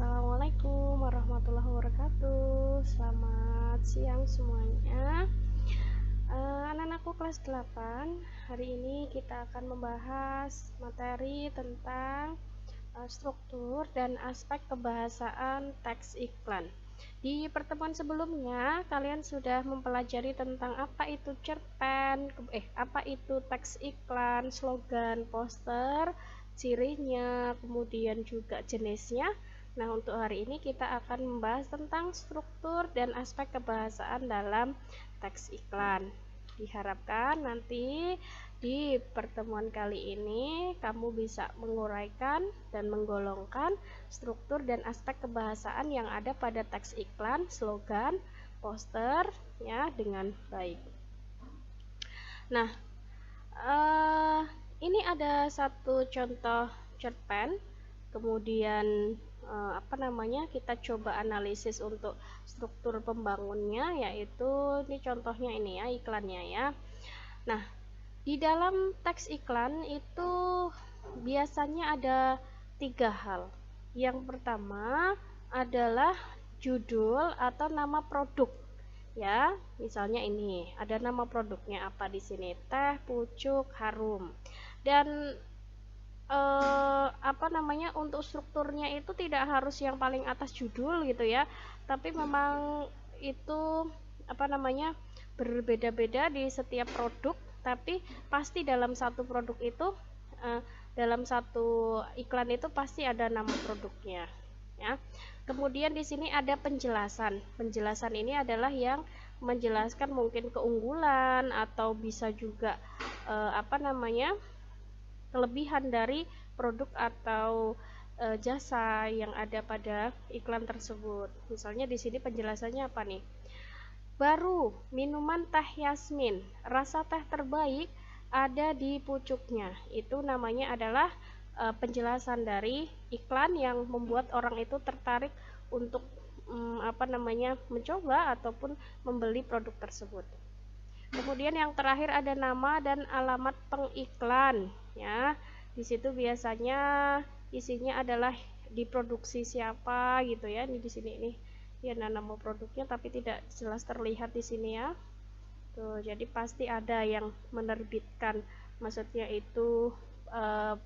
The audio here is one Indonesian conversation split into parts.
Assalamualaikum warahmatullahi wabarakatuh. Selamat siang semuanya. Anak-anakku kelas 8. Hari ini kita akan membahas materi tentang struktur dan aspek kebahasaan teks iklan. Di pertemuan sebelumnya kalian sudah mempelajari tentang apa itu cerpen, apa itu teks iklan, slogan, poster, cirinya, kemudian juga jenisnya. Nah, untuk hari ini kita akan membahas tentang struktur dan aspek kebahasaan dalam teks iklan. Diharapkan nanti di pertemuan kali ini kamu bisa menguraikan dan menggolongkan struktur dan aspek kebahasaan yang ada pada teks iklan, slogan, poster ya dengan baik. Nah, ini ada satu contoh cerpen, kemudian kita coba analisis untuk struktur pembangunnya, yaitu ini contohnya ini ya, iklannya ya. Nah, di dalam teks iklan itu biasanya ada 3 hal. Yang pertama adalah judul atau nama produk. Ya, misalnya ini ada nama produknya apa di sini, teh pucuk harum. Dan untuk strukturnya itu tidak harus yang paling atas judul gitu ya, tapi memang itu berbeda-beda di setiap produk, tapi pasti dalam satu produk itu dalam satu iklan itu pasti ada nama produknya ya. Kemudian di sini ada penjelasan. Penjelasan ini adalah yang menjelaskan mungkin keunggulan atau bisa juga kelebihan dari produk atau jasa yang ada pada iklan tersebut. Misalnya di sini penjelasannya apa nih? Baru minuman teh Yasmin, rasa teh terbaik ada di pucuknya. Itu namanya adalah penjelasan dari iklan yang membuat orang itu tertarik untuk mencoba ataupun membeli produk tersebut. Kemudian yang terakhir ada nama dan alamat pengiklan ya. Di situ biasanya isinya adalah diproduksi siapa gitu ya. Ini di sini nih ya, nama produknya tapi tidak jelas terlihat di sini ya. Tuh, jadi pasti ada yang menerbitkan, maksudnya itu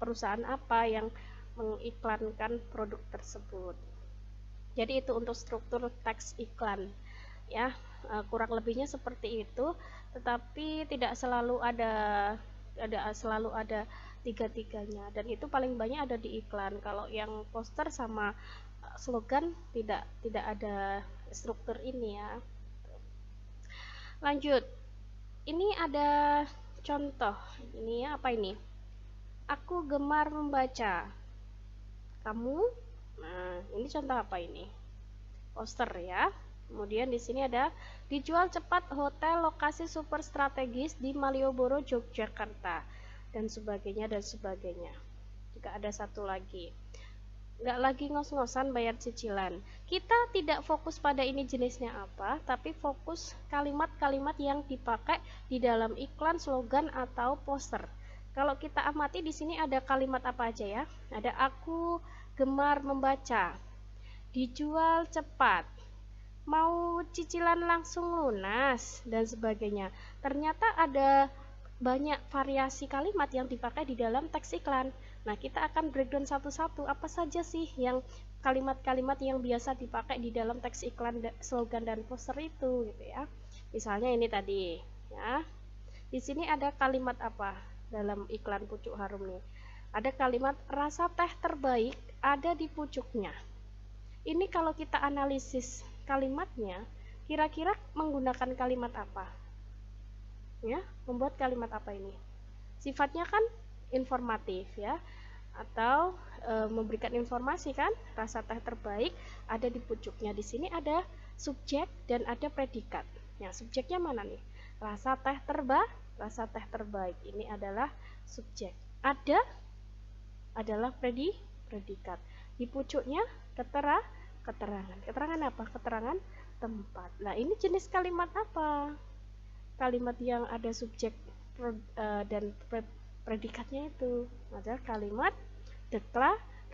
perusahaan apa yang mengiklankan produk tersebut. Jadi itu untuk struktur teks iklan ya. Kurang lebihnya seperti itu, tetapi tidak selalu ada tiga-tiganya, dan itu paling banyak ada di iklan. Kalau yang poster sama slogan tidak ada struktur ini ya. Lanjut, ini ada contoh ini ya, apa ini? Aku gemar membaca, kamu. Nah, ini contoh apa ini? Poster ya. Kemudian di sini ada dijual cepat hotel lokasi super strategis di Malioboro, Yogyakarta, dan sebagainya dan sebagainya. Juga ada satu lagi, nggak lagi ngos-ngosan bayar cicilan. Kita tidak fokus pada ini jenisnya apa, tapi fokus kalimat-kalimat yang dipakai di dalam iklan, slogan atau poster. Kalau kita amati di sini ada kalimat apa aja ya? Ada aku gemar membaca, dijual cepat, mau cicilan langsung lunas, dan sebagainya. Ternyata ada banyak variasi kalimat yang dipakai di dalam teks iklan. Nah, kita akan breakdown satu-satu apa saja sih yang kalimat-kalimat yang biasa dipakai di dalam teks iklan, slogan dan poster itu gitu ya. Misalnya ini tadi ya. Di sini ada kalimat apa dalam iklan pucuk harum nih? Ada kalimat rasa teh terbaik ada di pucuknya. Ini kalau kita analisis kalimatnya, kira-kira menggunakan kalimat apa? Ya, membuat kalimat apa ini? Sifatnya kan informatif ya, atau memberikan informasi kan, rasa teh terbaik ada di pucuknya. Di sini ada subjek dan ada predikat. Nah, subjeknya mana nih? Rasa teh terbaik. Ini adalah subjek. Ada adalah predikat. Di pucuknya keterangan. Keterangan apa? Keterangan tempat. Nah, ini jenis kalimat apa? Kalimat yang ada subjek dan predikatnya itu adalah kalimat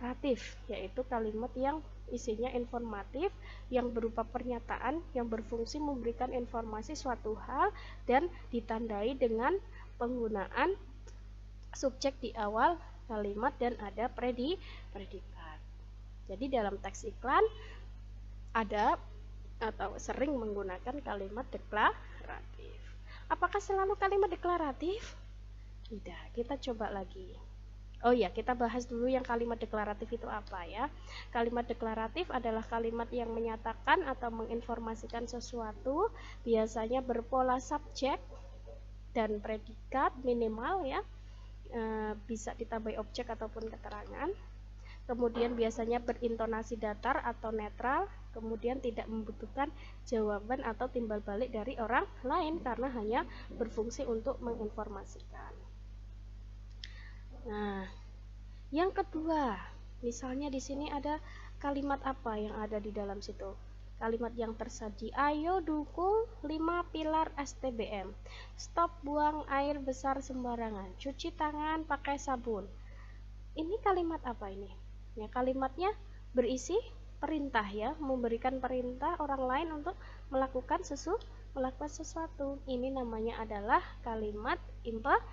imperatif, yaitu kalimat yang isinya informatif, yang berupa pernyataan yang berfungsi memberikan informasi suatu hal dan ditandai dengan penggunaan subjek di awal kalimat dan ada predikat. Jadi dalam teks iklan ada atau sering menggunakan kalimat deklaratif. Apakah selalu kalimat deklaratif? Tidak, kita coba lagi. Oh ya, kita bahas dulu yang kalimat deklaratif itu apa ya. Kalimat deklaratif adalah kalimat yang menyatakan atau menginformasikan sesuatu, biasanya berpola subjek dan predikat minimal ya, bisa ditambahi objek ataupun keterangan. Kemudian biasanya berintonasi datar atau netral, kemudian tidak membutuhkan jawaban atau timbal balik dari orang lain karena hanya berfungsi untuk menginformasikan. Nah, yang kedua, misalnya di sini ada kalimat apa yang ada di dalam situ? Kalimat yang tersaji, ayo dukung 5 pilar STBM. Stop buang air besar sembarangan. Cuci tangan pakai sabun. Ini kalimat apa ini? Ya, kalimatnya berisi perintah ya, memberikan perintah orang lain untuk melakukan sesuatu. Ini namanya adalah kalimat imperatif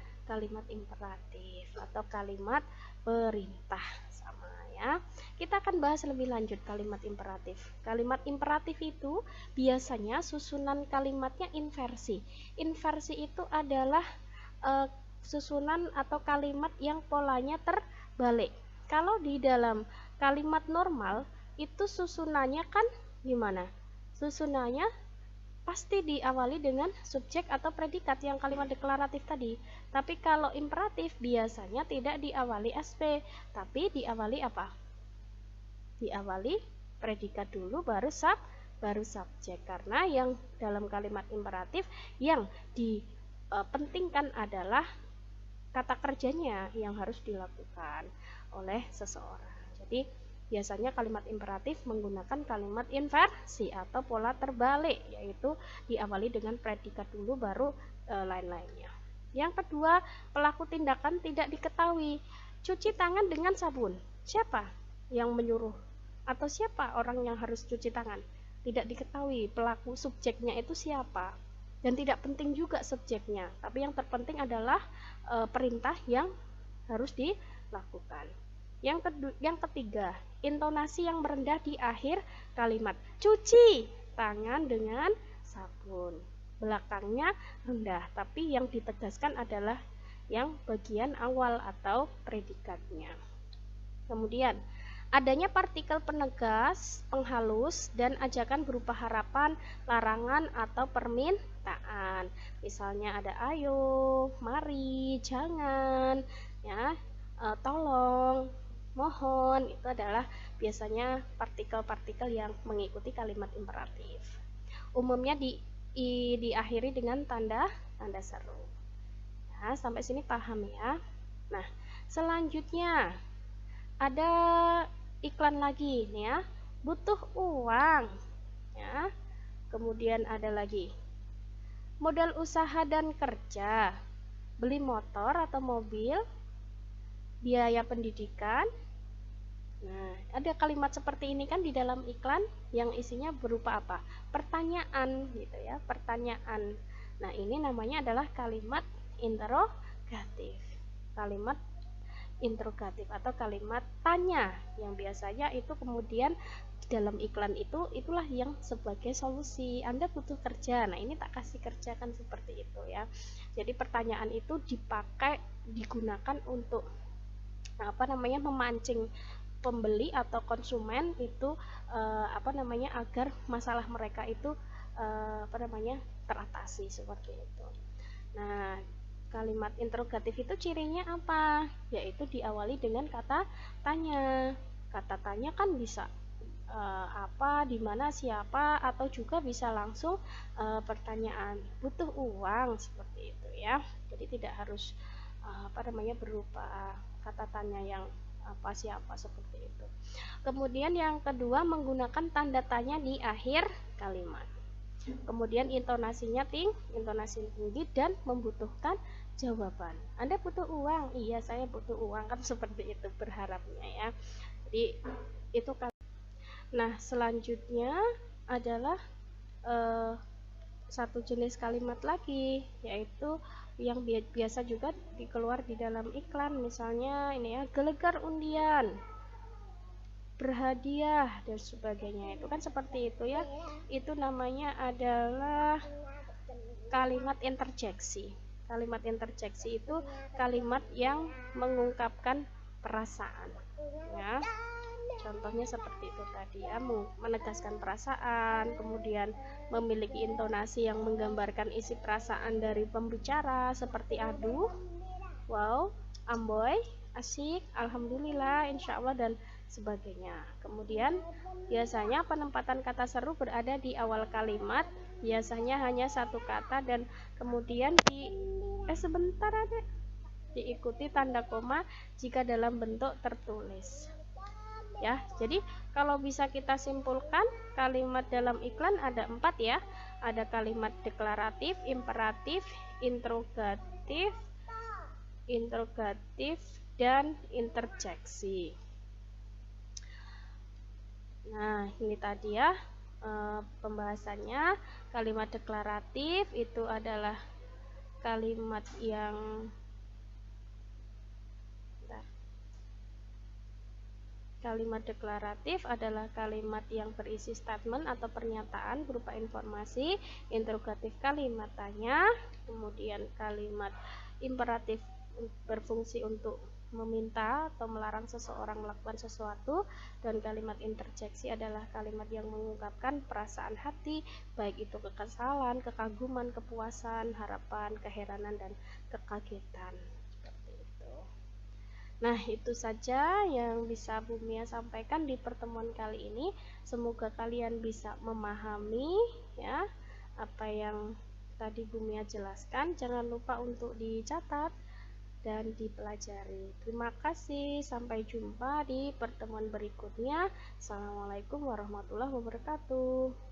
atau kalimat perintah, sama ya. Kita akan bahas lebih lanjut kalimat imperatif. Kalimat imperatif itu biasanya susunan kalimatnya inversi. Inversi itu adalah susunan atau kalimat yang polanya terbalik. Kalau di dalam kalimat normal itu susunannya kan gimana? Susunannya pasti diawali dengan subjek atau predikat yang kalimat deklaratif tadi. Tapi kalau imperatif biasanya tidak diawali SP, tapi diawali apa? Diawali predikat dulu baru subjek. Karena yang dalam kalimat imperatif yang dipentingkan adalah kata kerjanya yang harus dilakukan oleh seseorang. Jadi biasanya kalimat imperatif menggunakan kalimat inversi atau pola terbalik, yaitu diawali dengan predikat dulu baru lain-lainnya. Yang kedua, pelaku tindakan tidak diketahui. Cuci tangan dengan sabun. Siapa yang menyuruh? Atau siapa orang yang harus cuci tangan? Tidak diketahui. Pelaku subjeknya itu siapa? Dan tidak penting juga subjeknya, tapi yang terpenting adalah perintah yang harus dilakukan. Yang ketiga, intonasi yang merendah di akhir kalimat. Cuci tangan dengan sabun. Belakangnya rendah, tapi yang ditegaskan adalah yang bagian awal atau predikatnya. Kemudian, adanya partikel penegas, penghalus, dan ajakan berupa harapan, larangan, atau permintaan. Misalnya ada ayo, mari, jangan, ya, tolong, mohon. Itu adalah biasanya partikel-partikel yang mengikuti kalimat imperatif. Umumnya diakhiri dengan tanda seru. Ya, sampai sini paham ya. Nah, selanjutnya ada iklan lagi nih ya, butuh uang ya. Kemudian ada lagi modal usaha dan kerja, beli motor atau mobil, biaya pendidikan. Nah, ada kalimat seperti ini kan di dalam iklan yang isinya berupa apa? Pertanyaan gitu ya, pertanyaan. Nah, ini namanya adalah kalimat interrogatif. Kalimat interrogatif atau kalimat tanya yang biasanya itu kemudian dalam iklan itulah yang sebagai solusi. Anda butuh kerja, nah ini tak kasih kerja, kan seperti itu ya. Jadi pertanyaan itu digunakan untuk memancing pembeli atau konsumen itu agar masalah mereka itu teratasi seperti itu. Nah, kalimat interrogatif itu cirinya apa? Yaitu diawali dengan kata tanya. Kata tanya kan bisa apa, di mana, siapa, atau juga bisa langsung pertanyaan butuh uang seperti itu ya. Jadi tidak harus berupa kata tanya yang apa, siapa, seperti itu. Kemudian yang kedua, menggunakan tanda tanya di akhir kalimat. Kemudian intonasinya intonasi tinggi dan membutuhkan jawaban. Anda butuh uang? Iya, saya butuh uang, kan seperti itu berharapnya ya. Jadi itu kan. Nah, selanjutnya adalah satu jenis kalimat lagi, yaitu yang biasa juga dikeluar di dalam iklan. Misalnya ini ya, gelegar undian, berhadiah, dan sebagainya. Itu kan seperti itu ya. Itu namanya adalah kalimat interjeksi. Kalimat interjeksi itu kalimat yang mengungkapkan perasaan ya. Contohnya seperti itu tadi ya, menegaskan perasaan, kemudian memiliki intonasi yang menggambarkan isi perasaan dari pembicara, seperti aduh, wow, amboy, asik, alhamdulillah, insya Allah, dan sebagainya. Kemudian biasanya penempatan kata seru berada di awal kalimat, biasanya hanya satu kata, dan kemudian sebentar adek, diikuti tanda koma jika dalam bentuk tertulis ya. Jadi kalau bisa kita simpulkan, kalimat dalam iklan ada 4 ya. Ada kalimat deklaratif, imperatif, interrogatif, dan interjeksi. Nah, ini tadi ya pembahasannya. Kalimat deklaratif itu adalah kalimat yang Kalimat deklaratif adalah kalimat yang berisi statement atau pernyataan berupa informasi. Interrogatif kalimat tanya. Kemudian kalimat imperatif berfungsi untuk meminta atau melarang seseorang melakukan sesuatu. Dan kalimat interjeksi adalah kalimat yang mengungkapkan perasaan hati, baik itu kekesalan, kekaguman, kepuasan, harapan, keheranan, dan kekagetan. Nah, itu saja yang bisa Bu Mia sampaikan di pertemuan kali ini. Semoga kalian bisa memahami ya apa yang tadi Bu Mia jelaskan. Jangan lupa untuk dicatat dan dipelajari. Terima kasih, sampai jumpa di pertemuan berikutnya. Assalamualaikum warahmatullahi wabarakatuh.